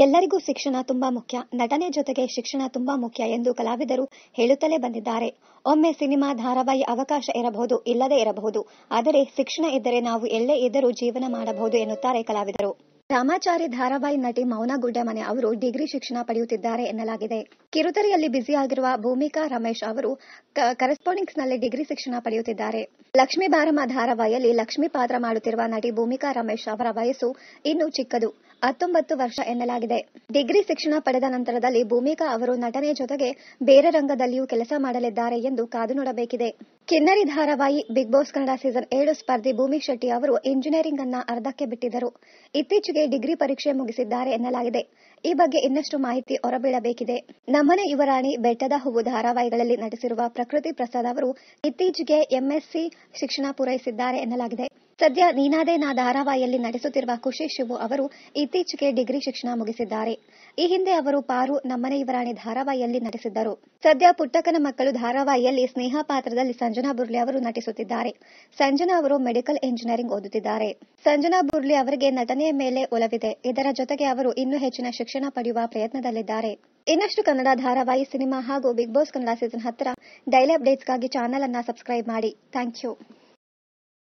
ಎಲ್ಲರಿಗೂ ಶಿಕ್ಷಣ ತುಂಬಾ ಮುಖ್ಯ. ನಟನೆ ಜೊತೆಗೆ ಶಿಕ್ಷಣ ತುಂಬಾ ಮುಖ್ಯ ಎಂದು ಕಲಾವಿದರು ಹೇಳುತ್ತಲೇ ಬಂದಿದ್ದಾರೆ. ಒಮ್ಮೆ ಸಿನಿಮಾ, ಧಾರಾವಾಹಿ ಅವಕಾಶ ಇರಬಹುದು, ಇಲ್ಲದೇ ಇರಬಹುದು. ಆದರೆ ಶಿಕ್ಷಣ ಇದ್ದರೆ ನಾವು ಎಲ್ಲೇ ಇದ್ದರೂ ಜೀವನ ಮಾಡಬಹುದು ಎನ್ನುತ್ತಾರೆ ಕಲಾವಿದರು. ರಾಮಾಚಾರಿ ಧಾರಾವಾಹಿ ನಟಿ ಮೌನ ಗುಡ್ಡೆಮನೆ ಅವರು ಡಿಗ್ರಿ ಶಿಕ್ಷಣ ಪಡೆಯುತ್ತಿದ್ದಾರೆ ಎನ್ನಲಾಗಿದೆ. ಕಿರುತೆರೆಯಲ್ಲಿ ಬ್ಯುಸಿಯಾಗಿರುವ ಭೂಮಿಕಾ ರಮೇಶ್ ಅವರು ಕರೆಸ್ಪಾಂಡಿಂಗ್ಸ್ನಲ್ಲಿ ಡಿಗ್ರಿ ಶಿಕ್ಷಣ ಪಡೆಯುತ್ತಿದ್ದಾರೆ. ಲಕ್ಷ್ಮೀ ಬಾರಮ್ಮ ಧಾರಾವಾಹಿಯಲ್ಲಿ ಲಕ್ಷ್ಮೀ ಪಾತ್ರ ಮಾಡುತ್ತಿರುವ ನಟಿ ಭೂಮಿಕಾ ರಮೇಶ್ ಅವರ ವಯಸ್ಸು ಇನ್ನೂ ಚಿಕ್ಕದು, 19 ವರ್ಷ ಎನ್ನಲಾಗಿದೆ. ಡಿಗ್ರಿ ಶಿಕ್ಷಣ ಪಡೆದ ನಂತರದಲ್ಲಿ ಭೂಮಿಕಾ ಅವರು ನಟನೆ ಜೊತೆಗೆ ಬೇರೆ ರಂಗದಲ್ಲಿಯೂ ಕೆಲಸ ಮಾಡಲಿದ್ದಾರೆ ಎಂದು ಕಾದು ನೋಡಬೇಕಿದೆ. ಕಿನ್ನರಿ ಧಾರಾವಾಹಿ ಬಿಗ್ ಬಾಸ್ ಕನ್ನಡ ಸೀಸನ್ 7 ಸ್ಪರ್ಧಿ ಭೂಮಿ ಶೆಟ್ಟಿ ಅವರು ಇಂಜಿನಿಯರಿಂಗ್ ಅನ್ನ ಅರ್ಧಕ್ಕೆ ಬಿಟ್ಟಿದ್ದರು. ಇತ್ತೀಚೆಗೆ ಡಿಗ್ರಿ ಪರೀಕ್ಷೆ ಮುಗಿಸಿದ್ದಾರೆ ಎನ್ನಲಾಗಿದೆ. ಈ ಬಗ್ಗೆ ಇನ್ನಷ್ಟು ಮಾಹಿತಿ ಹೊರಬೀಳಬೇಕಿದೆ. ನಮ್ಮನೆ ಯುವರಾಣಿ, ಬೆಟ್ಟದ ಹೂವು ಧಾರಾವಾಹಿಗಳಲ್ಲಿ ನಟಿಸಿರುವ ಪ್ರಕೃತಿ ಪ್ರಸಾದ್ ಅವರು ಇತ್ತೀಚೆಗೆ ಎಂಎಸ್ಸಿ ಶಿಕ್ಷಣ ಪೂರೈಸಿದ್ದಾರೆ ಎನ್ನಲಾಗಿದೆ. ಸದ್ಯ ನೀನಾದೇ ನಾ ಧಾರಾವಾಹಿಯಲ್ಲಿ ನಟಿಸುತ್ತಿರುವ ಖುಷಿ ಶಿವು ಅವರು ಇತ್ತೀಚೆಗೆ ಡಿಗ್ರಿ ಶಿಕ್ಷಣ ಮುಗಿಸಿದ್ದಾರೆ. ಈ ಹಿಂದೆ ಅವರು ಪಾರು, ನಮ್ಮನೆ ಯುವರಾಣಿ ಧಾರಾವಾಹಿಯಲ್ಲಿ ನಟಿಸಿದ್ದರು. ಸದ್ಯ ಪುಟ್ಟಕ್ಕನ ಮಕ್ಕಳು ಧಾರಾವಾಹಿಯಲ್ಲಿ ಸ್ನೇಹ ಪಾತ್ರದಲ್ಲಿ ಸಂಜನಾ ಬುರ್ಲಿ ಅವರು ನಟಿಸುತ್ತಿದ್ದಾರೆ. ಸಂಜನಾ ಅವರು ಮೆಡಿಕಲ್ ಇಂಜಿನಿಯರಿಂಗ್ ಓದುತ್ತಿದ್ದಾರೆ. ಸಂಜನಾ ಬುರ್ಲಿ ಅವರಿಗೆ ನಟನೆಯ ಮೇಲೆ ಒಲವಿದೆ. ಇದರ ಜೊತೆಗೆ ಅವರು ಇನ್ನೂ ಹೆಚ್ಚಿನ ಶಿಕ್ಷಣ ಪಡೆಯುವ ಪ್ರಯತ್ನದಲ್ಲಿದ್ದಾರೆ. ಇನ್ನಷ್ಟು ಕನ್ನಡ ಧಾರಾವಾಹಿ, ಸಿನಿಮಾ ಹಾಗೂ big boss Kannada season 10 daily ಅಪ್ಡೇಟ್ಸ್ಗಾಗಿ ಚಾನೆಲ್ ಅನ್ನು ಸಬ್ಸ್ಕ್ರೈಬ್ ಮಾಡಿ. Thank you.